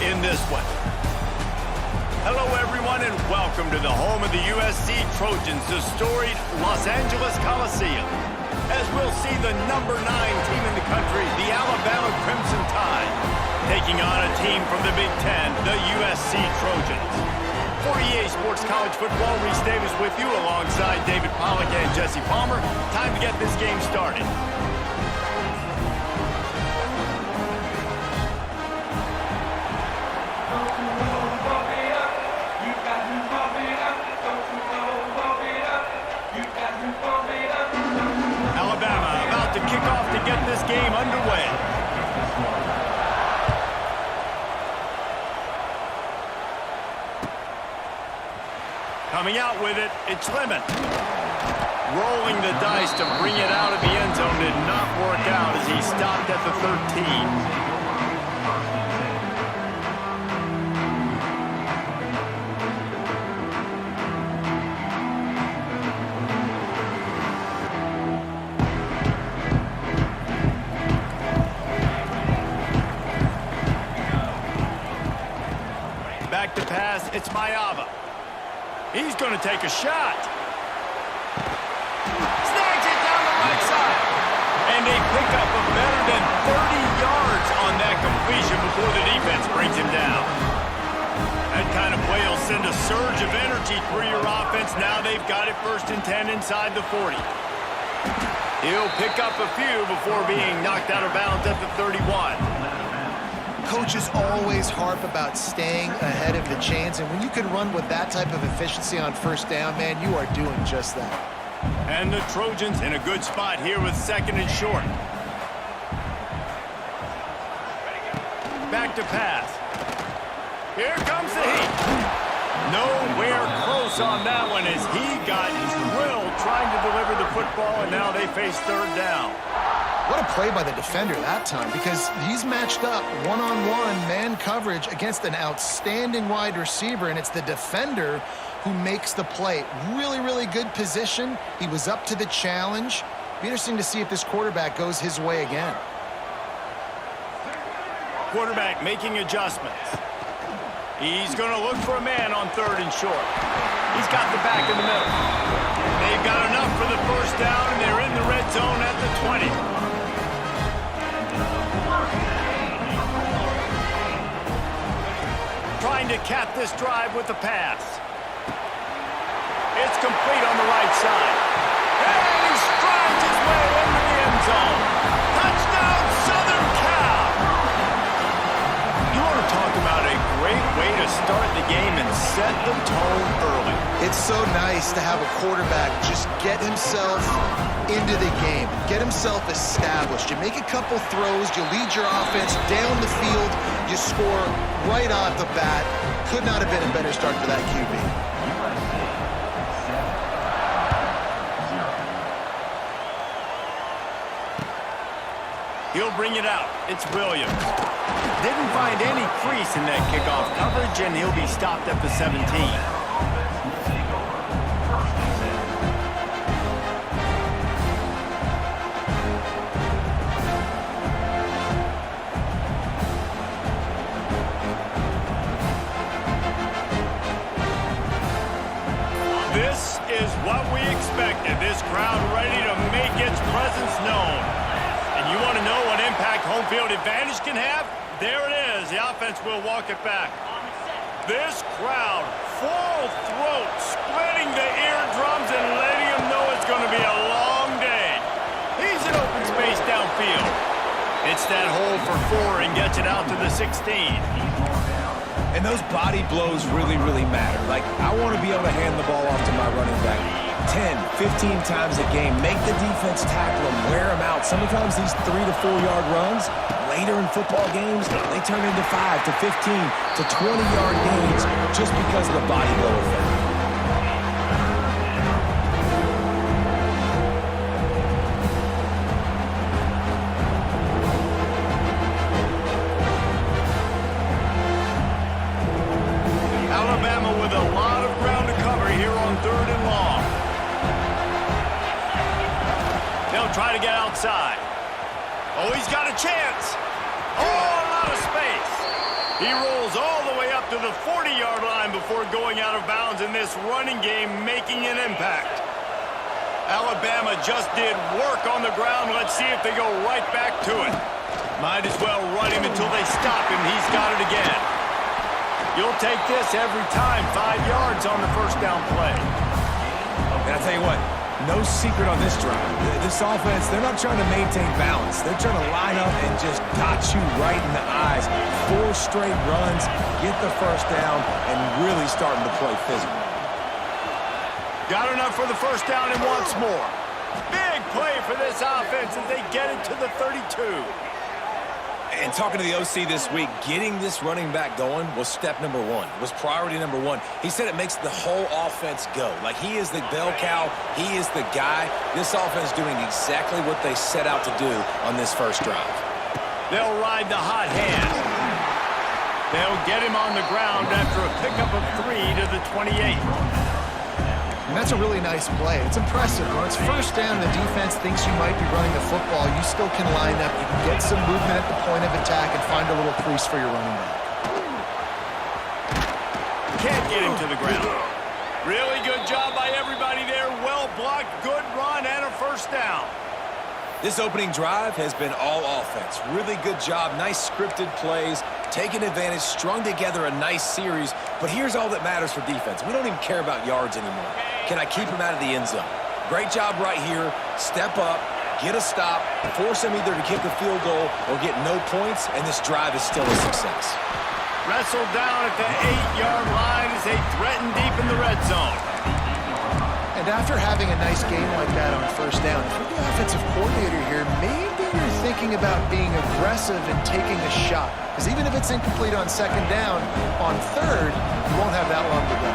in this one. Hello, everyone, and welcome to the home of the USC Trojans, the storied Los Angeles Coliseum. As we'll see the number 9 team in the country, the Alabama Crimson Tide, taking on a team from the Big Ten, the USC Trojans. For EA Sports College Football, Reese Davis with you alongside David Pollack and Jesse Palmer. Time to get this game started. Alabama about to kick off to get this game underway. Coming out with it, it's Lemon. Rolling the dice to bring it out of the end zone did not work out as he stopped at the 13. Back to pass, it's Mayava. He's going to take a shot. Snags it down the right side. And a pickup of better than 30 yards on that completion before the defense brings him down. That kind of play will send a surge of energy through your offense. Now they've got it 1st and 10 inside the 40. He'll pick up a few before being knocked out of bounds at the 31. Coaches always harp about staying ahead of the chains, and when you can run with that type of efficiency on 1st down, man, you are doing just that. And the Trojans in a good spot here with 2nd and short. Back to pass. Here comes the heat. Nowhere close on that one as he got drilled trying to deliver the football, and now they face 3rd down. What a play by the defender that time, because he's matched up one-on-one man coverage against an outstanding wide receiver, and it's the defender who makes the play. Really, really good position. He was up to the challenge. Be interesting to see if this quarterback goes his way again. Quarterback making adjustments. He's going to look for a man on 3rd and short. He's got the back in the middle. They've got enough for the 1st down, and they're in the red zone at the 20. Trying to cap this drive with the pass. It's complete on the right side. And he strides his way into the end zone. Touchdown, Southern Cal! You want to talk about a great way to start the game and set the tone early. It's so nice to have a quarterback just get himself into the game, get himself established. You make a couple throws, you lead your offense down the field, you score right off the bat. Could not have been a better start for that QB. He'll bring it out. It's Williams. Didn't find any crease in that kickoff coverage, and he'll be stopped at the 17. This is what we expected. This crowd ready to make its presence known. And you want to know what impact home field advantage can have? There it is. The offense will walk it back. This crowd, full throat, splitting the eardrums and letting them know it's going to be a long day. He's in open space downfield. It's that hole for 4 and gets it out to the 16. And those body blows really, really matter. Like, I want to be able to hand the ball off to my running back 10, 15 times a game. Make the defense tackle him, wear him out. Sometimes these 3 to 4 yard runs, later in football games, they turn into 5 to 15 to 20 yard gains just because of the body blow effect. Alabama with a lot of ground to cover here on 3rd and long. They'll try to get outside. Oh, he's got a chance. Oh, a lot of space. He rolls all the way up to the 40-yard line before going out of bounds in this running game, making an impact. Alabama just did work on the ground. Let's see if they go right back to it. Might as well run him until they stop him. He's got it again. You'll take this every time. 5 yards on the first down play. And I tell you what, no secret on this drive. This offense, they're not trying to maintain balance. They're trying to line up and just dot you right in the eyes. 4 straight runs, get the first down, and really starting to play physical. Got enough for the first down and once more. Big play for this offense as they get it to the 32. And talking to the OC this week, getting this running back going was step number 1, was priority number 1. He said it makes the whole offense go. Like, he is the bell cow, he is the guy. This offense doing exactly what they set out to do on this first drive. They'll ride the hot hand. They'll get him on the ground after a pickup of 3 to the 28. And that's a really nice play. It's impressive. When it's first down, the defense thinks you might be running the football. You still can line up. You can get some movement at the point of attack and find a little crease for your running back. Can't get him to the ground. Really good job by everybody there. Well blocked, good run, and a first down. This opening drive has been all offense. Really good job, nice scripted plays, taking advantage, strung together a nice series. But here's all that matters for defense. We don't even care about yards anymore. Can I keep him out of the end zone? Great job right here. Step up, get a stop, force him either to kick a field goal or get no points, and this drive is still a success. Wrestled down at the 8-yard line as they threaten deep in the red zone. And after having a nice game like that on first down, if you're the offensive coordinator here, maybe you're thinking about being aggressive and taking a shot. Because even if it's incomplete on second down, on third, you won't have that long to go.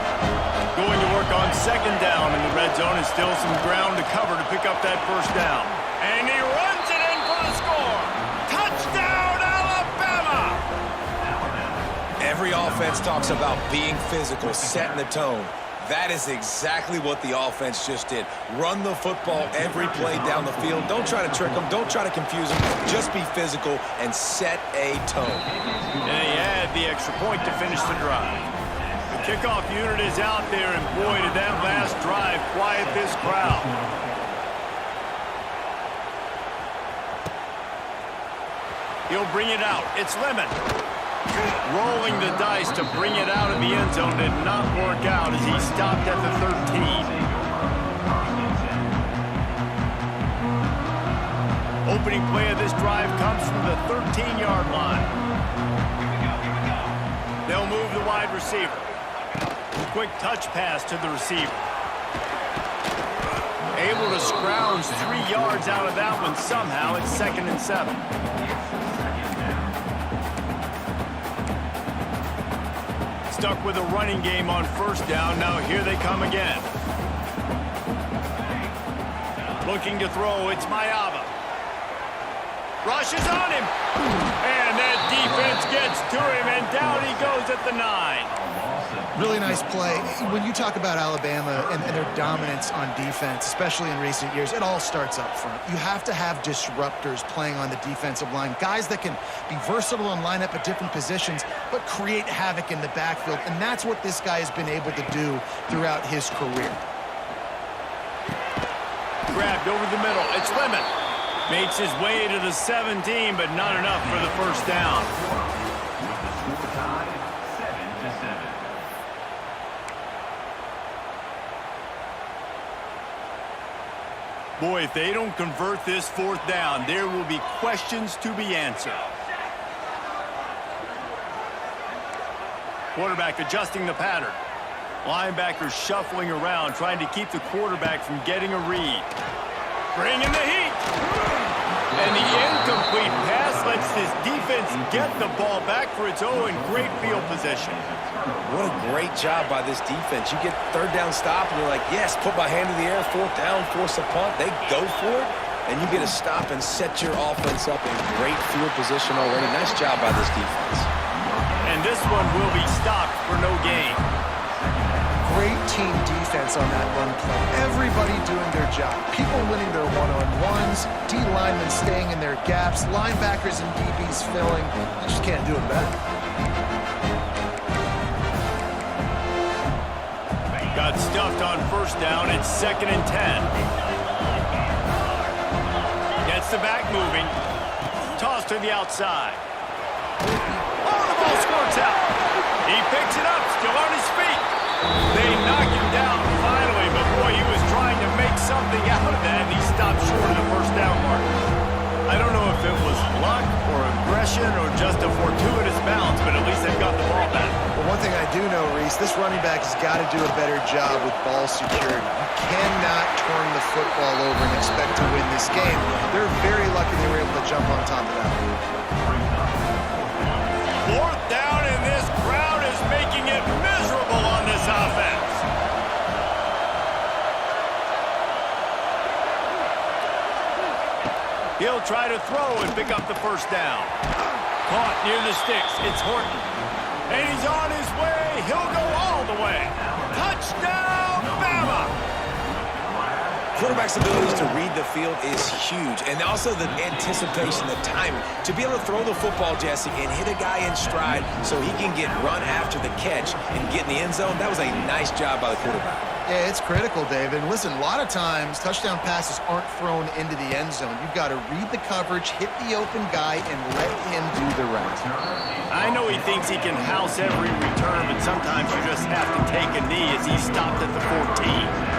Going to work on second down in the red zone is still some ground to cover to pick up that first down. And he runs it in for the score. Touchdown, Alabama! Every offense talks about being physical, setting the tone. That is exactly what the offense just did. Run the football every play down the field. Don't try to trick them. Don't try to confuse them. Just be physical and set a tone. And he had the extra point to finish the drive. The kickoff unit is out there, and boy, did that last drive quiet this crowd. He'll bring it out. It's Lemon. Rolling the dice to bring it out of the end zone did not work out as he stopped at the 13. Opening play of this drive comes from the 13-yard line. They'll move the wide receiver. Quick touch pass to the receiver. Able to scrounge 3 yards out of that one somehow. It's 2nd and 7. Stuck with a running game on first down. Now here they come again. Looking to throw. It's Mayava. Rushes on him. And that defense gets to him, and down he goes at the 9. Really nice play. When you talk about Alabama and their dominance on defense, especially in recent years, it all starts up front. You have to have disruptors playing on the defensive line, guys that can be versatile and line up at different positions, but create havoc in the backfield, and that's what this guy has been able to do throughout his career. Grabbed over the middle. It's Lemon. Makes his way to the 17, but not enough for the first down. Boy, if they don't convert this 4th down, there will be questions to be answered. Quarterback adjusting the pattern. Linebackers shuffling around, trying to keep the quarterback from getting a read. Bringing the heat. And the incomplete pass lets this defense get the ball back for its own. Great field position. What a great job by this defense. You get 3rd down stop, and you're like, yes, put my hand in the air, 4th down, force a punt. They go for it, and you get a stop and set your offense up in great field position already. Nice job by this defense. And this one will be stopped for no gain. Great team defense on that run play. Everybody doing their job. People winning their one-on-ones, D linemen staying in their gaps, linebackers and DBs filling. You just can't do it better. stuffed on first down. It's 2nd and 10. Gets the back moving. Toss to the outside. Oh, the ball squirts out. He picks it up, still on his feet. They knock him down finally, but boy, he was trying to make something out of that, and he stopped short of the first down mark. I don't know if it was luck or aggression or just a fortuitous bounce, but at least they've got the ball back. Well, one thing I do know, Reese, this running back has got to do a better job with ball security. You cannot turn the football over and expect to win this game. They're very lucky they were able to jump on top of that. 4th down, and this crowd is making it miserable on this offense. He'll try to throw and pick up the first down. Caught near the sticks. It's Horton. And he's on his way. He'll go all the way. Touchdown, Bama! Quarterback's abilities to read the field is huge, and also the anticipation, the timing. To be able to throw the football, Jesse, and hit a guy in stride so he can get run after the catch and get in the end zone, that was a nice job by the quarterback. Yeah, it's critical, David. And listen, a lot of times touchdown passes aren't thrown into the end zone. You've got to read the coverage, hit the open guy, and let him do the rest. I know he thinks he can house every return, but sometimes you just have to take a knee as he stopped at the 14.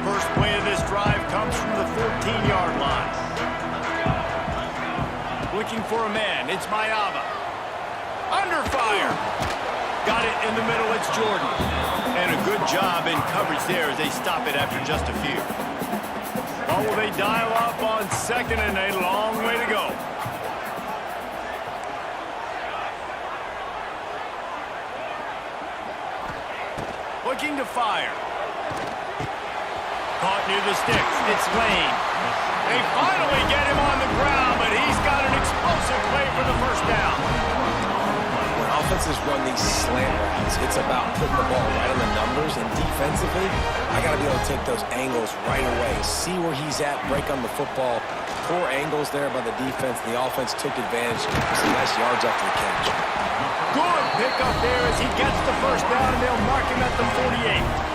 First play of this drive comes from the 14-yard line. Looking for a man. It's Mayava. Under fire. Got it in the middle. It's Jordan. And a good job in coverage there as they stop it after just a few. Or will they dial up on 2nd and a long way to go? Looking to fire. Caught near the sticks. It's Lane. They finally get him on the ground, but he's got an explosive play for the first down. When offenses run these slant routes, it's about putting the ball right on the numbers, and defensively, I got to be able to take those angles right away, see where he's at, break on the football. Poor angles there by the defense. The offense took advantage with some nice yards after the catch. Good pickup there as he gets the first down, and they'll mark him at the 48.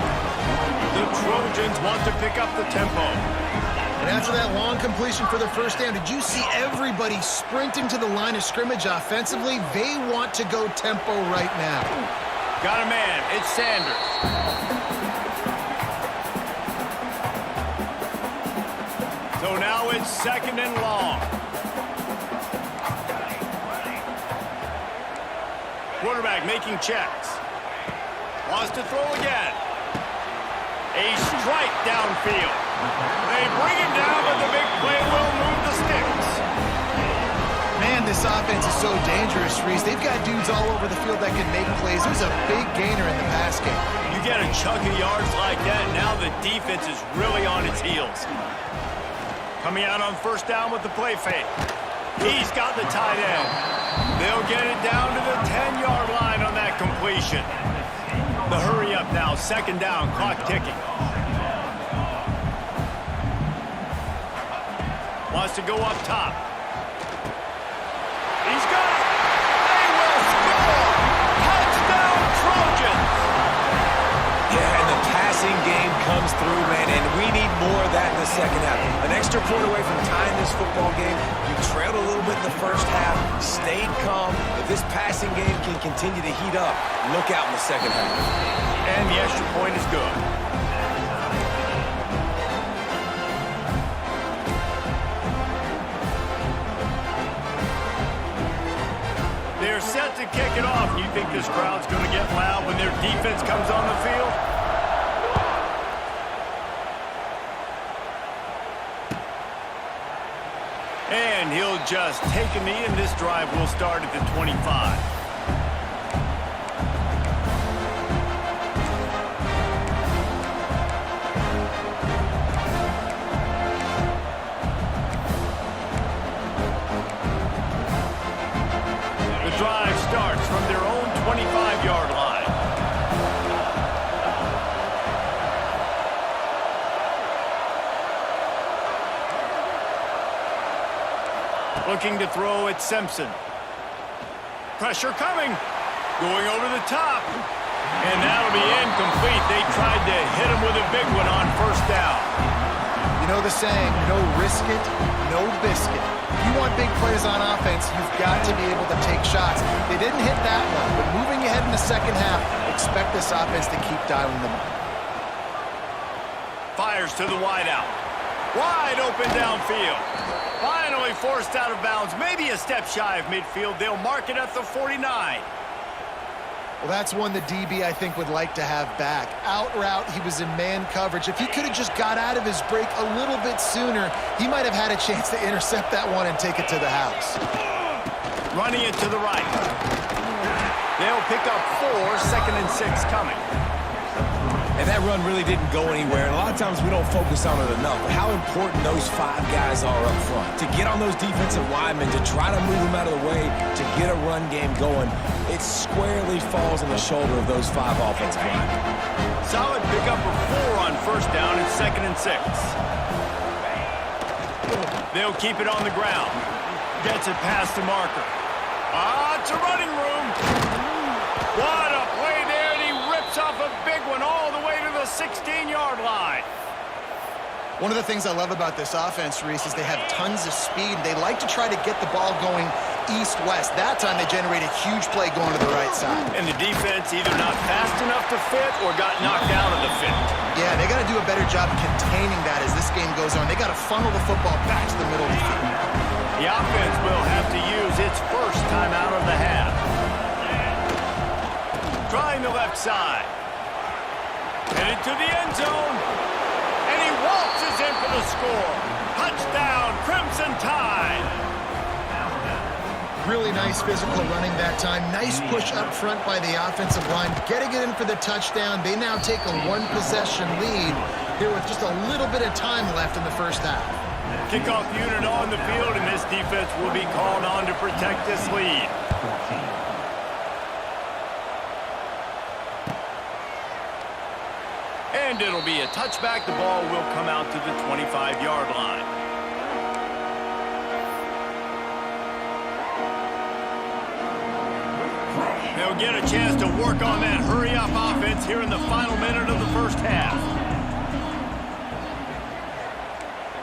The Trojans want to pick up the tempo. And after that long completion for the first down, did you see everybody sprinting to the line of scrimmage offensively? They want to go tempo right now. Got a man. It's Sanders. So now it's 2nd and long. Quarterback making checks. Wants to throw again. A strike downfield. They bring him down, but the big play will move the sticks. Man, this offense is so dangerous, Reese. They've got dudes all over the field that can make plays. There's a big gainer in the pass game. You get a chunk of yards like that, now the defense is really on its heels. Coming out on first down with the play fake. He's got the tight end. They'll get it down to the 10-yard line on that completion. The hurry up now, 2nd down, clock ticking. Wants to go up top. He's got it. They will score. Touchdown, Trojans. Yeah, and the passing game comes through, man, and we need more of that in the second half. An extra point away from tying this football game. You trailed a little bit in the first half, stayed calm. If this passing game can continue to heat up, look out in the second half. And the extra point is good. They're set to kick it off. You think this crowd's going to get loud when their defense comes on the field? And he'll just take a knee, and this drive will start at the 25. The drive starts from their own 25-yard line. Looking to throw at Simpson. Pressure coming. Going over the top. And that'll be incomplete. They tried to hit him with a big one on first down. You know the saying, no risk it, no biscuit. If you want big plays on offense, you've got to be able to take shots. They didn't hit that one, but moving ahead in the second half, expect this offense to keep dialing them up. Fires to the wideout. Wide open downfield. Finally forced out of bounds. Maybe a step shy of midfield. They'll mark it at the 49. Well, that's one the DB, I think, would like to have back. Out route, he was in man coverage. If he could have just got out of his break a little bit sooner, he might have had a chance to intercept that one and take it to the house. Running it to the right. They'll pick up 4, 2nd and 6 coming. And that run really didn't go anywhere. And a lot of times we don't focus on it enough. But how important those 5 guys are up front. To get on those defensive linemen, to try to move them out of the way, to get a run game going, it squarely falls on the shoulder of those 5 offensive linemen. Solid pickup of 4 on first down and 2nd and 6. They'll keep it on the ground. Gets it past the marker. It's a running room. What a play there, and he rips off a big one all the way to the 16-yard line. One of the things I love about this offense, Reese, is they have tons of speed. They like to try to get the ball going east-west. That time they generate a huge play going to the right side. And the defense either not fast enough to fit or got knocked out of the fit. Yeah, they got to do a better job containing that as this game goes on. They got to funnel the football back to the middle of the field. The offense will have to use its first time out of the half. Trying the left side. Headed to the end zone. And he waltzes in for the score. Touchdown, Crimson Tide. Really nice physical running that time. Nice push up front by the offensive line. Getting it in for the touchdown. They now take a 1-possession lead here with just a little bit of time left in the first half. Kickoff unit on the field, and this defense will be called on to protect this lead. And it'll be a touchback. The ball will come out to the 25-yard line. They'll get a chance to work on that hurry-up offense here in the final minute of the first half.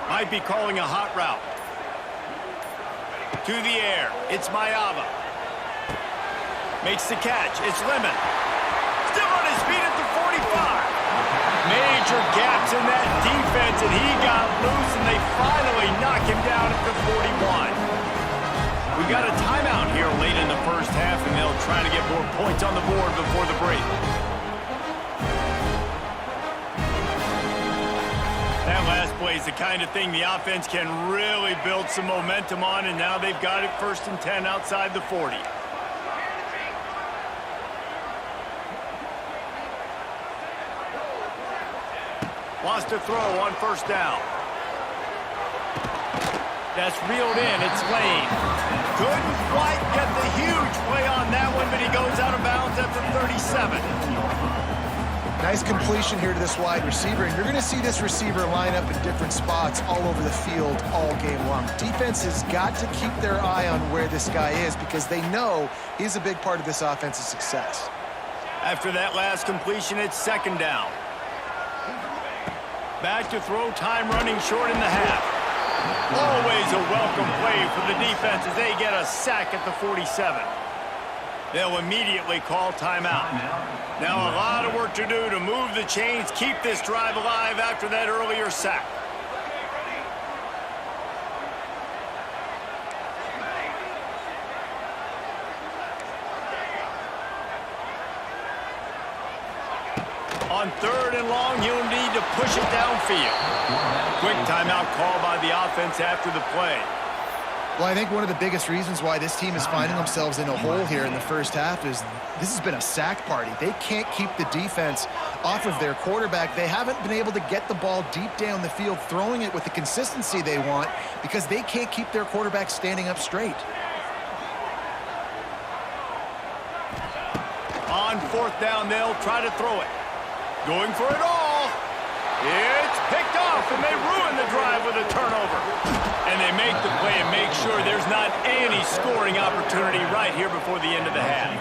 Might be calling a hot route. To the air. It's Mayava. Makes the catch. It's Lemon. Still on his feet at the 45. Major gaps in that defense, and he got loose, and they finally knock him down at the 41. We got a timeout here late in the first half, and they'll try to get more points on the board before the break. That last play is the kind of thing the offense can really build some momentum on, and now they've got it 1st and 10 outside the 40. Wants to throw on first down. That's reeled in. It's Lane. Couldn't quite get the huge play on that one, but he goes out of bounds at the 37. Nice completion here to this wide receiver, and you're going to see this receiver line up in different spots all over the field all game long. Defense has got to keep their eye on where this guy is because they know he's a big part of this offense's success. After that last completion, it's 2nd down. Back to throw, time running short in the half. Always a welcome play for the defense as they get a sack at the 47. They'll immediately call timeout. Now a lot of work to do to move the chains, keep this drive alive after that earlier sack. On 3rd and long, you'll need to push it downfield. Quick timeout call by the offense after the play. Well, I think one of the biggest reasons why this team is finding themselves in a hole here in the first half is this has been a sack party. They can't keep the defense off of their quarterback. They haven't been able to get the ball deep down the field, throwing it with the consistency they want because they can't keep their quarterback standing up straight. On 4th down, they'll try to throw it. Going for it all. It's picked off, and they ruin the drive with a turnover. And they make the play and make sure there's not any scoring opportunity right here before the end of the half.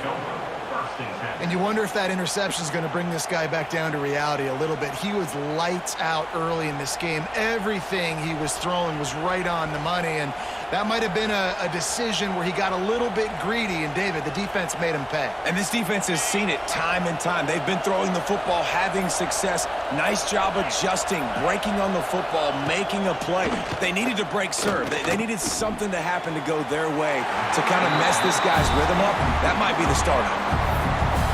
And you wonder if that interception is going to bring this guy back down to reality a little bit. He was lights out early in this game. Everything he was throwing was right on the money, and that might have been a decision where he got a little bit greedy, and David, the defense made him pay. And this defense has seen it time and time. They've been throwing the football, having success. Nice job adjusting, breaking on the football, making a play. They needed to break serve. They needed something to happen to go their way to kind of mess this guy's rhythm up. That might be the starter.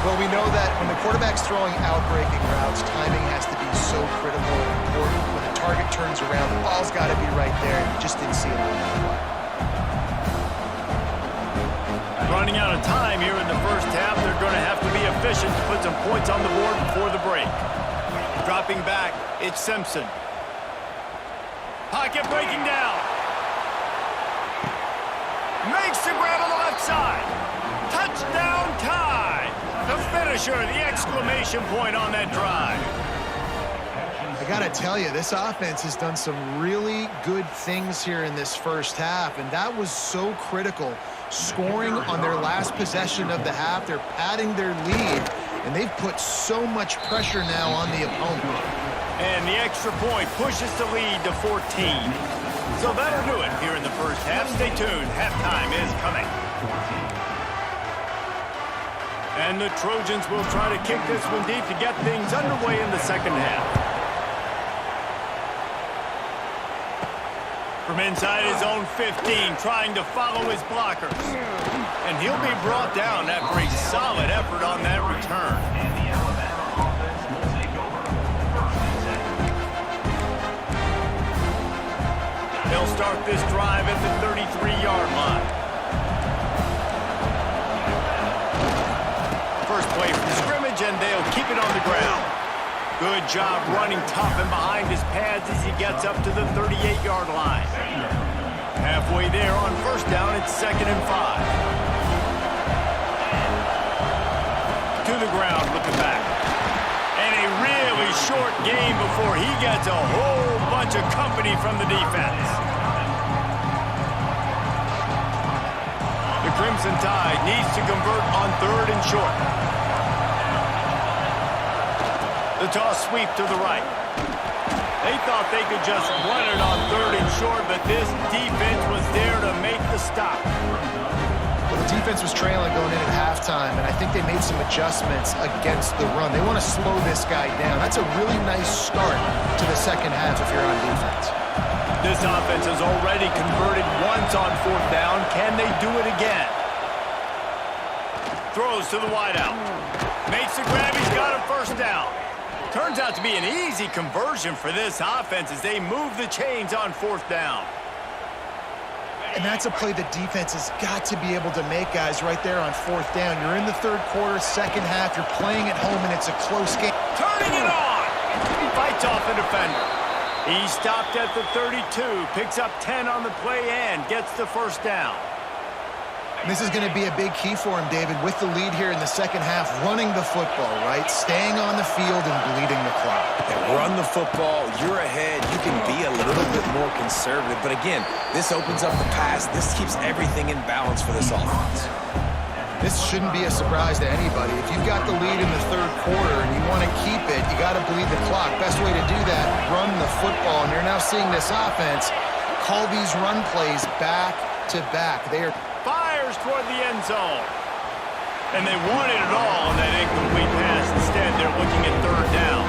Well, we know that when the quarterback's throwing out-breaking routes, timing has to be so critical and important. When the target turns around, the ball's got to be right there. You just didn't see it on that play. Running out of time here in the first half. They're going to have to be efficient to put some points on the board before the break. Dropping back, it's Simpson. Pocket breaking down. Makes the grab on the left side. Touchdown tie. The finisher, the exclamation point on that drive. I got to tell you, this offense has done some really good things here in this first half, and that was so critical. Scoring on their last possession of the half, they're padding their lead, and they've put so much pressure now on the opponent. And the extra point pushes the lead to 14. So that'll do it here in the first half. Stay tuned. Halftime is coming. And the Trojans will try to kick this one deep to get things underway in the second half. From inside his own 15, trying to follow his blockers. And he'll be brought down after a solid effort on that return. They'll start this drive at the 33-yard line. First play from scrimmage, and they'll keep it on the ground. Good job running tough and behind his pads as he gets up to the 38-yard line. Halfway there on first down, it's 2nd and 5. To the ground, looking back. And a really short game before he gets a whole bunch of company from the defense. The Crimson Tide needs to convert on 3rd and short. The toss sweep to the right. They thought they could just run it on 3rd and short, but this defense was there to make the stop. Well, the defense was trailing going in at halftime, and I think they made some adjustments against the run. They want to slow this guy down. That's a really nice start to the second half if you're on defense. This offense has already converted once on 4th down. Can they do it again? Throws to the wideout. Makes the grab. He's got a first down. Turns out to be an easy conversion for this offense as they move the chains on 4th down. And that's a play the defense has got to be able to make, guys, right there on 4th down. You're in the 3rd quarter, second half. You're playing at home, and it's a close game. Turning it on. He fights off the defender. He stopped at the 32, picks up 10 on the play and gets the first down. This is going to be a big key for him, David, with the lead here in the second half, running the football, right? Staying on the field and bleeding the clock. Run the football, you're ahead, you can be a little bit more conservative. But again, this opens up the pass. This keeps everything in balance for this offense. This shouldn't be a surprise to anybody. If you've got the lead in the 3rd quarter and you want to keep it, you got to bleed the clock. Best way to do that, run the football. And you're now seeing this offense call these run plays back to back. They are fires toward the end zone. And they wanted it all on that incomplete pass. Instead, they're looking at 3rd down.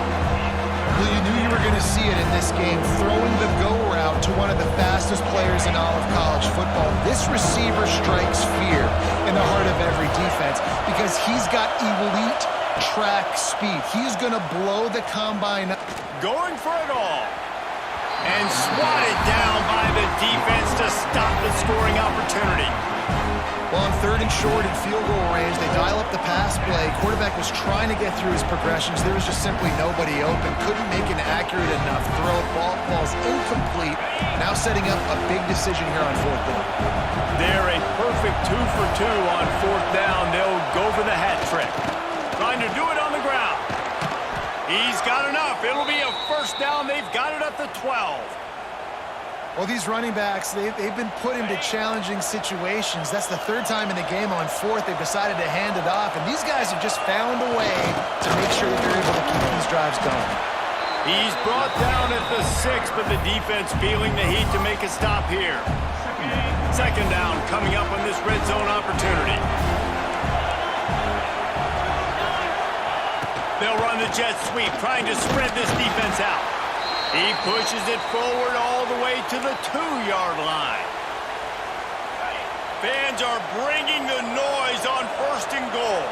Well, you knew you were going to see it in this game, throwing the go route to one of the fastest players in all of college football. This receiver strikes fear in the heart of every defense because he's got elite track speed. He's going to blow the combine up. Going for it all. And swatted down by the defense to stop the scoring opportunity. Well, on 3rd and short and field goal range, they dial up the pass play. Quarterback was trying to get through his progressions. There was just simply nobody open. Couldn't make an accurate enough throw. Ball's incomplete. Now setting up a big decision here on 4th down. They're a perfect 2 for 2 on 4th down. They'll go for the hat trick. Trying to do it on the ground. He's got enough. It'll be a first down. They've got it at the 12. Well, these running backs, they've been put into challenging situations. That's the third time in the game. On fourth, they've decided to hand it off, and these guys have just found a way to make sure that they're able to keep these drives going. He's brought down at the 6, but the defense feeling the heat to make a stop here. Second down coming up on this red zone opportunity. They'll run the jet sweep, trying to spread this defense out. He pushes it forward all the way to the 2-yard line. Fans are bringing the noise on 1st and goal.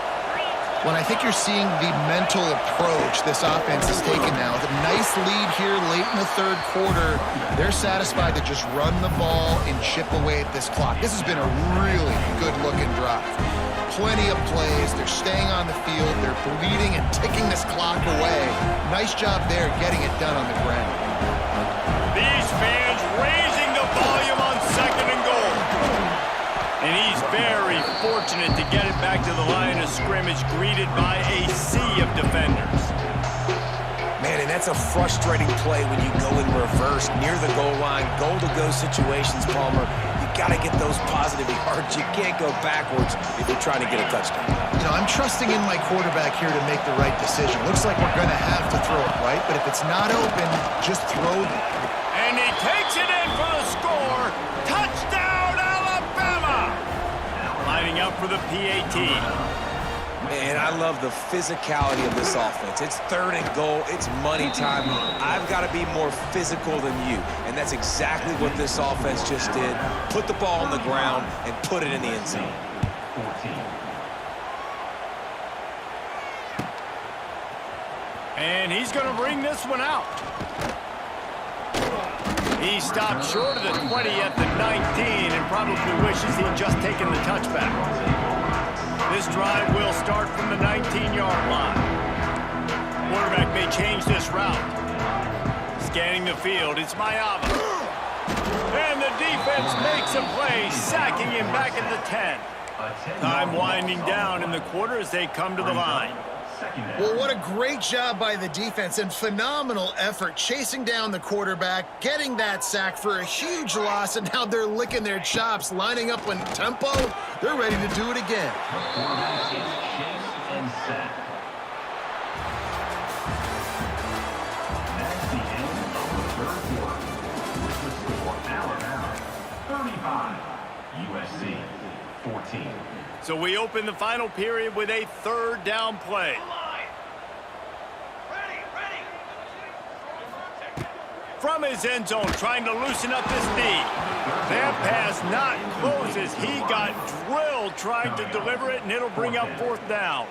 Well, I think you're seeing the mental approach this offense has taken now. With a nice lead here late in the third quarter, they're satisfied to just run the ball and chip away at this clock. This has been a really good-looking drive. Plenty of plays. They're staying on the field. They're bleeding and ticking this clock away. Nice job there getting it done on the ground. These fans raising the volume on 2nd and goal. And he's very fortunate to get it back to the line of scrimmage, greeted by a sea of defenders. Man, and that's a frustrating play when you go in reverse near the goal line. Goal-to-go situations, Palmer. You got to get those positive yards. You can't go backwards if you're trying to get a touchdown. You know, I'm trusting in my quarterback here to make the right decision. Looks like we're going to have to throw it, right? But if it's not open, just throw it. And he takes it in for the score. Touchdown, Alabama! Lining up for the PAT. Man, I love the physicality of this offense. It's 3rd and goal. It's money time. I've got to be more physical than you. And that's exactly what this offense just did. Put the ball on the ground and put it in the end zone. And he's going to bring this one out. He stopped short of the 20 at the 19 and probably wishes he'd just taken the touchback. This drive will start from the 19-yard line. Quarterback may change this route. Scanning the field, it's Mayava. And the defense makes a play, sacking him back at the 10. Time winding down in the quarter as they come to the line. Well, what a great job by the defense and phenomenal effort chasing down the quarterback, getting that sack for a huge loss, and now they're licking their chops, lining up in tempo. They're ready to do it again. That's the end of the third quarter. With the score, Alabama 35, USC 14. So we open the final period with a 3rd down play. From his end zone, trying to loosen up this knee. That pass not closes. He got drilled trying to deliver it, and it'll bring up 4th down.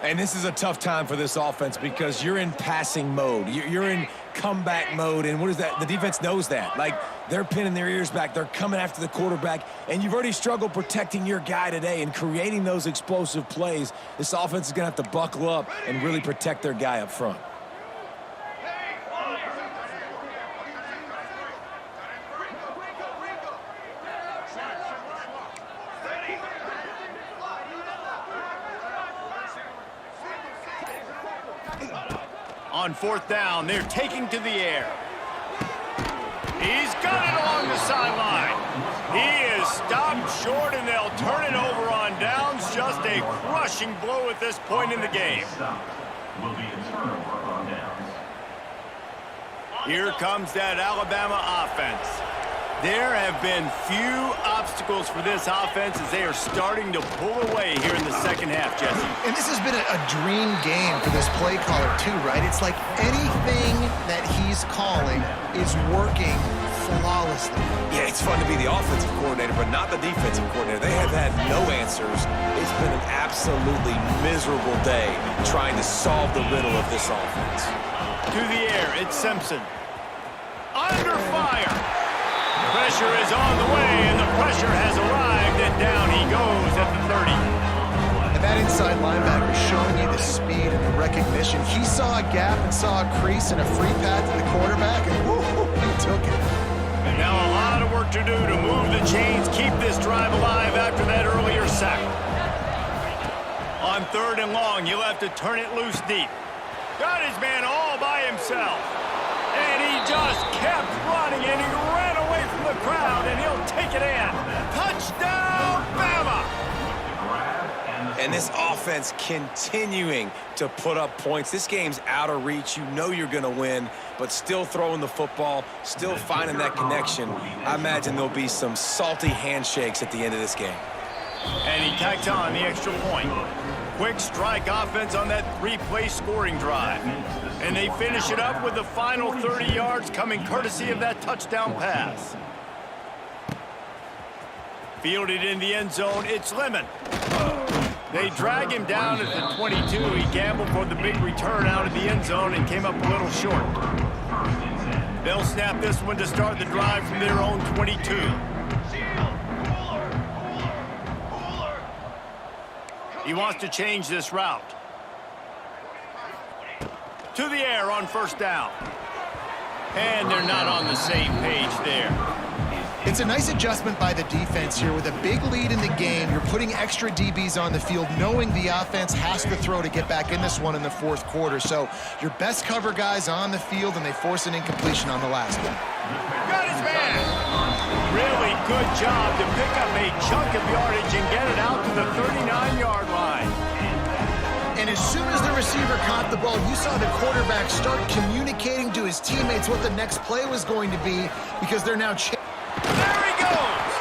And this is a tough time for this offense because you're in passing mode. You're in comeback mode, and what is that? The defense knows that. Like, they're pinning their ears back. They're coming after the quarterback, and you've already struggled protecting your guy today and creating those explosive plays. This offense is going to have to buckle up and really protect their guy up front. On 4th down, they're taking to the air. He's got it along the sideline. He is stopped short, and they'll turn it over on downs. Just a crushing blow at this point in the game. Will be a turnover on downs. Here comes that Alabama offense. There have been few obstacles for this offense as they are starting to pull away here in the second half, Jesse. And this has been a dream game for this play caller, too, right? It's like anything that he's calling is working flawlessly. Yeah, it's fun to be the offensive coordinator, but not the defensive coordinator. They have had no answers. It's been an absolutely miserable day trying to solve the riddle of this offense. To the air, it's Simpson. Under fire. Pressure is on the way, and the pressure has arrived, and down he goes at the 30. And that inside linebacker is showing you the speed and the recognition. He saw a gap and saw a crease and a free path to the quarterback, and whoo, he took it. Now a lot of work to do to move the chains, keep this drive alive after that earlier sack. On 3rd and long, you'll have to turn it loose deep. Got his man all by himself. And he just kept running, and he ran away crowd, and he'll take it in. Touchdown, Bama! And this offense continuing to put up points. This game's out of reach. You know you're going to win, but still throwing the football, still finding that connection. I imagine there'll be some salty handshakes at the end of this game. And he tacked on the extra point. Quick strike offense on that three-play scoring drive. And they finish it up with the final 30 yards coming courtesy of that touchdown pass. Fielded in the end zone, it's Lemon. They drag him down at the 22. He gambled for the big return out of the end zone and came up a little short. They'll snap this one to start the drive from their own 22. He wants to change this route. To the air on first down. And they're not on the same page there. It's a nice adjustment by the defense here. With a big lead in the game, you're putting extra DBs on the field, knowing the offense has to throw to get back in this one in the fourth quarter. So your best cover guys on the field, and they force an incompletion on the last one. Got his man! Really good job to pick up a chunk of yardage and get it out to the 39-yard line. And as soon as the receiver caught the ball, you saw the quarterback start communicating to his teammates what the next play was going to be, because they're now there he goes!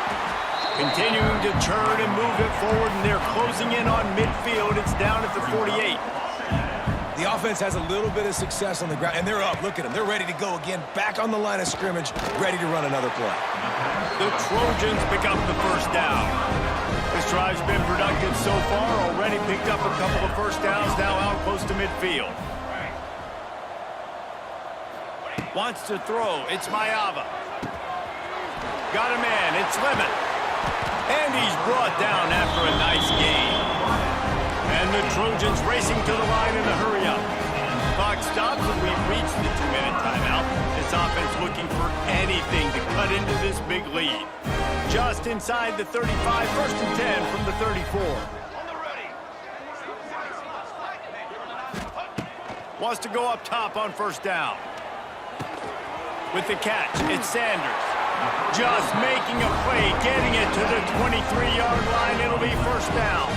Continuing to churn and move it forward, and they're closing in on midfield. It's down at the 48. The offense has a little bit of success on the ground, and they're up. Look at them. They're ready to go again, back on the line of scrimmage, ready to run another play. The Trojans pick up the first down. This drive's been productive so far. Already picked up a couple of first downs, now out close to midfield. Wants to throw. It's Mayava. Got a man. It's Lemon. And he's brought down after a nice gain. And the Trojans racing to the line in a hurry-up. Clock stops, and we've reached the 2-minute timeout. This offense looking for anything to cut into this big lead. Just inside the 35, first and 10 from the 34. Wants to go up top on first down. With the catch, it's Sanders. Just making a play, getting it to the 23-yard line. It'll be first down.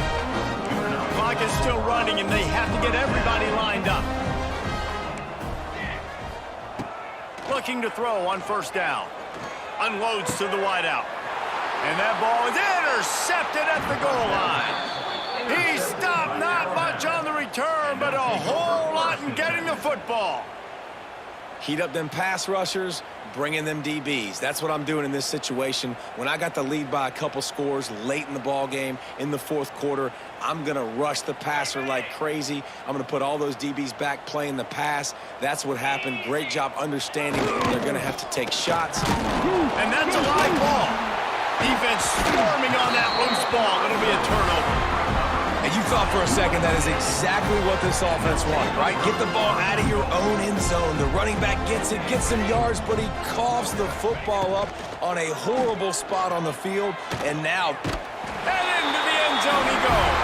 Clock is still running, and they have to get everybody lined up. Looking to throw on first down. Unloads to the wideout. And that ball is intercepted at the goal line. He stopped not much on the return, but a whole lot in getting the football. Heat up them pass rushers, bring in them DBs. That's what I'm doing in this situation. When I got the lead by a couple scores late in the ball game, in the fourth quarter, I'm going to rush the passer like crazy. I'm going to put all those DBs back playing the pass. That's what happened. Great job understanding they're going to have to take shots. And that's a live ball. Defense swarming on that loose ball. It'll be a turnover. And you thought for a second that is exactly what this offense wanted, right? Get the ball out of your own end zone. The running back gets it, gets some yards, but he coughs the football up on a horrible spot on the field. And now, and into the end zone he goes.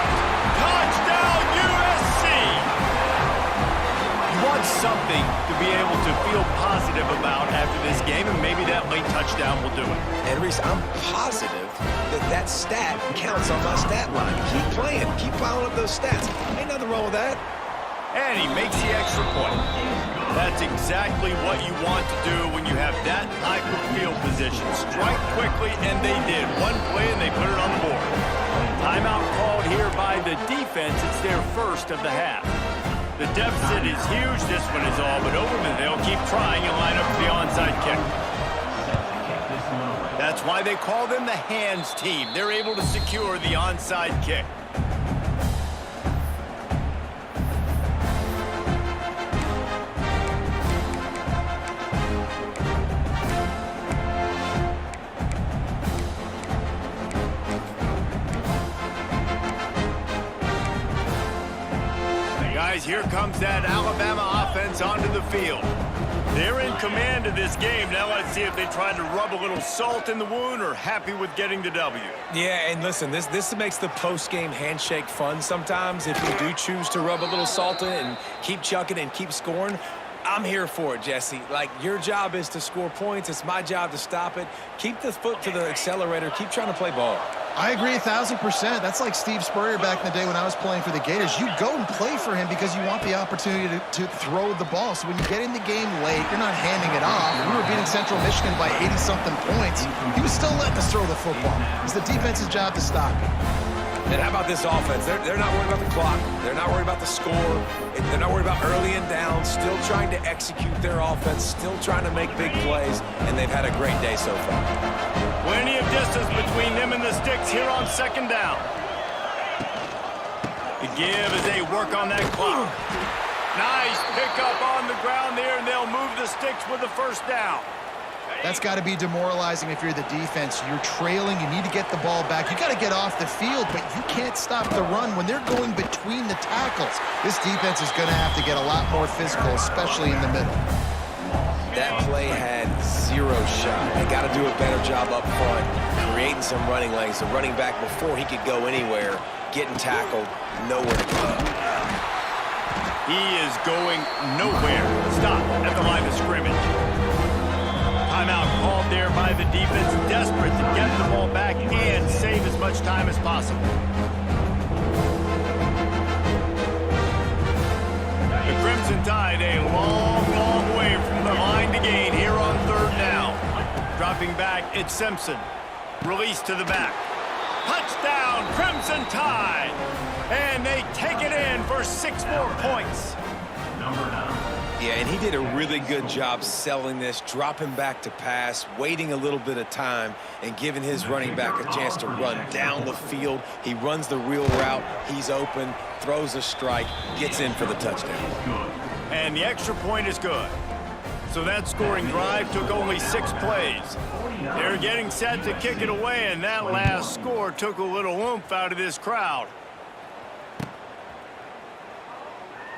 Touchdown, USC! You want something to be able to feel positive about after this game, and maybe that late touchdown will do it. And Reese, I'm positive that stat counts on my stat line. Keep playing. Keep piling up those stats. Ain't nothing wrong with that. And he makes the extra point. That's exactly what you want to do when you have that type of field position. Strike quickly, and they did. One play, and they put it on the board. Timeout called here by the defense. It's their first of the half. The deficit is huge. This one is all but over, but they'll keep trying and line up for the onside kick. That's why they call them the hands team. They're able to secure the onside kick. Guys, here comes that Alabama offense onto the field. They're in command of this game. Now let's see if they try to rub a little salt in the wound or happy with getting the W. Yeah, and listen, this makes the post-game handshake fun sometimes if you do choose to rub a little salt in it and keep chucking and keep scoring. I'm here for it, Jesse. Like, your job is to score points. It's my job to stop it. Keep the foot to the accelerator. Keep trying to play ball. I agree 1,000%. That's like Steve Spurrier back in the day when I was playing for the Gators. You go and play for him because you want the opportunity to throw the ball. So when you get in the game late, you're not handing it off. We were beating Central Michigan by 80-something points. He was still letting us throw the football. It's the defense's job to stop it. And how about this offense? They're not worried about the clock. They're not worried about the score. They're not worried about early and down. Still trying to execute their offense. Still trying to make big plays. And they've had a great day so far. Plenty of distance between them and the sticks here on second down. The give as they work on that clock. Nice pickup on the ground there, and they'll move the sticks with the first down. That's got to be demoralizing if you're the defense. You're trailing. You need to get the ball back. You got to get off the field, but you can't stop the run when they're going between the tackles. This defense is going to have to get a lot more physical, especially in the middle. That play had zero shot. They got to do a better job up front, creating some running lanes. The running back, before he could go anywhere, getting tackled, nowhere to go. He is going nowhere. Stop at the line of scrimmage. Timeout called there by the defense, desperate to get the ball back and save as much time as possible. The Crimson Tide a long, long way from the line to gain here on third down. Dropping back, it's Simpson. Release to the back. Touchdown, Crimson Tide! And they take it in for 6 more points. Number 9. Yeah, and he did a really good job selling this, dropping back to pass, waiting a little bit of time, and giving his running back a chance to run down the field. He runs the real route. He's open, throws a strike, gets in for the touchdown. And the extra point is good. So that scoring drive took only 6 plays. They're getting set to kick it away, and that last score took a little oomph out of this crowd.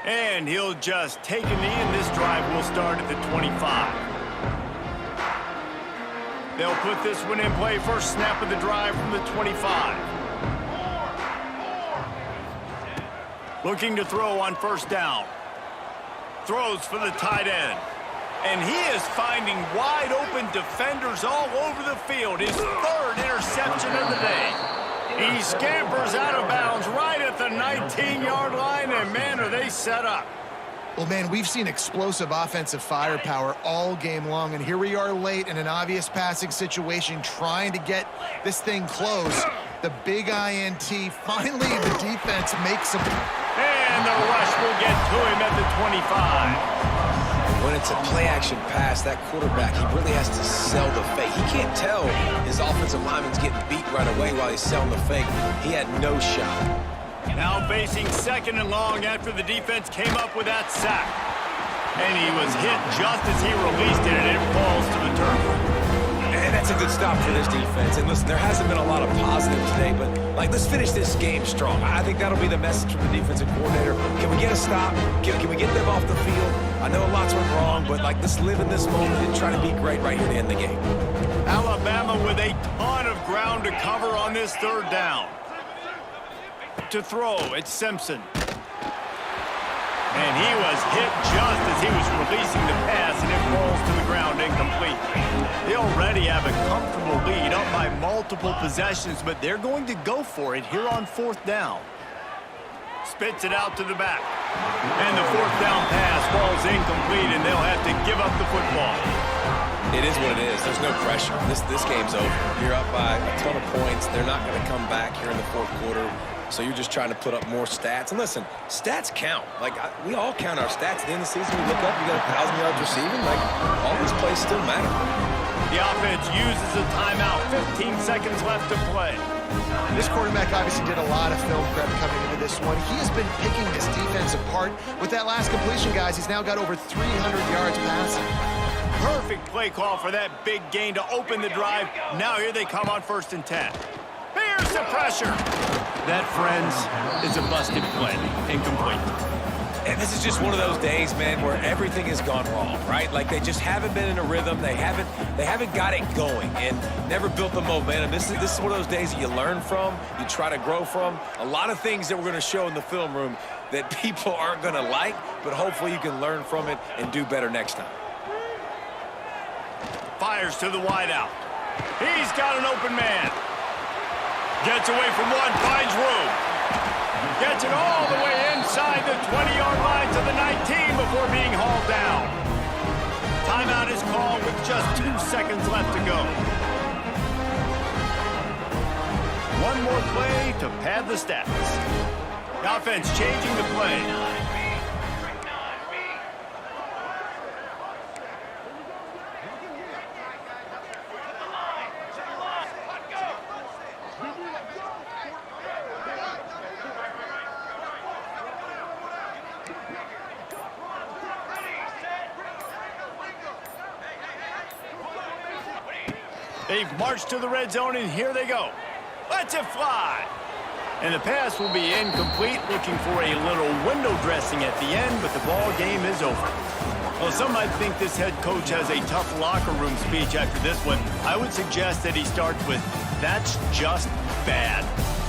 And he'll just take a knee, and this drive will start at the 25. They'll put this one in play. First snap of the drive from the 25. Looking to throw on first down. Throws for the tight end. And he is finding wide open defenders all over the field. His 3rd interception of the day. He scampers out of bounds right at the 19-yard line, and, man, are they set up. Well, man, we've seen explosive offensive firepower all game long, and here we are late in an obvious passing situation trying to get this thing close. The big INT, finally the defense makes a... And the rush will get to him at the 25. When it's a play-action pass, that quarterback, he really has to sell the fake. He can't tell his offensive lineman's getting beat right away while he's selling the fake. He had no shot. Now facing 2nd and long after the defense came up with that sack. And he was hit just as he released it, and it falls to the turf. And that's a good stop for this defense. And listen, there hasn't been a lot of positive today, but, like, let's finish this game strong. I think that'll be the message from the defensive coordinator. Can we get a stop? Can we get them off the field? I know lots went wrong, but, like, let's live in this moment and try to be great right here to end the game. Alabama with a ton of ground to cover on this 3rd down. To throw, it's Simpson. And he was hit just as he was releasing the pass, and it falls to the ground incomplete. They already have a comfortable lead, up by multiple possessions, but they're going to go for it here on 4th down. Spits it out to the back. And the 4th down pass falls incomplete, and they'll have to give up the football. It is what it is. There's no pressure. This game's over. You're up by a ton of points. They're not going to come back here in the 4th quarter. So you're just trying to put up more stats. And listen, stats count. Like, we all count our stats. At the end of the season, we look up, you got 1,000 yards receiving. Like, all these plays still matter. The offense uses a timeout. 15 seconds left to play. This quarterback obviously did a lot of film prep coming into this one. He has been picking this defense apart. With that last completion, guys, he's now got over 300 yards passing. Perfect play call for that big gain to open the drive. Now here they come on 1st and 10. Here's the pressure. That, friends, is a busted play. Incomplete. And this is just one of those days, man, where everything has gone wrong, right? Like they just haven't been in a rhythm. They haven't got it going and never built the momentum. This is one of those days that you learn from, you try to grow from. A lot of things that we're going to show in the film room that people aren't going to like, but hopefully you can learn from it and do better next time. Fires to the wideout. He's got an open man. Gets away from one, finds room. Gets it all the way inside the 20-yard line to the 19 before being hauled down. Timeout is called with just 2 seconds left to go. One more play to pad the stats. The offense changing the play. They've marched to the red zone, and here they go. Let's it fly. And the pass will be incomplete, looking for a little window dressing at the end, but the ball game is over. Well, some might think this head coach has a tough locker room speech after this one. I would suggest that he starts with, "That's just bad."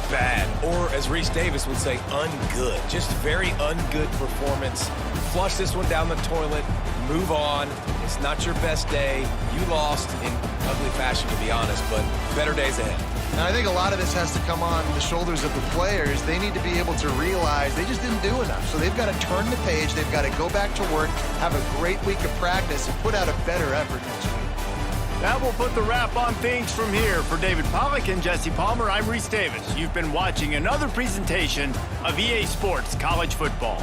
Bad, or as Reese Davis would say, ungood. Just very ungood performance. Flush this one down the toilet, move on. It's not your best day. You lost in ugly fashion, to be honest, but better days ahead. And I think a lot of this has to come on the shoulders of the players. They need to be able to realize they just didn't do enough. So they've got to turn the page. They've got to go back to work, have a great week of practice, and put out a better effort next week. That will put the wrap on things from here. For David Pollack and Jesse Palmer, I'm Reese Davis. You've been watching another presentation of EA Sports College Football.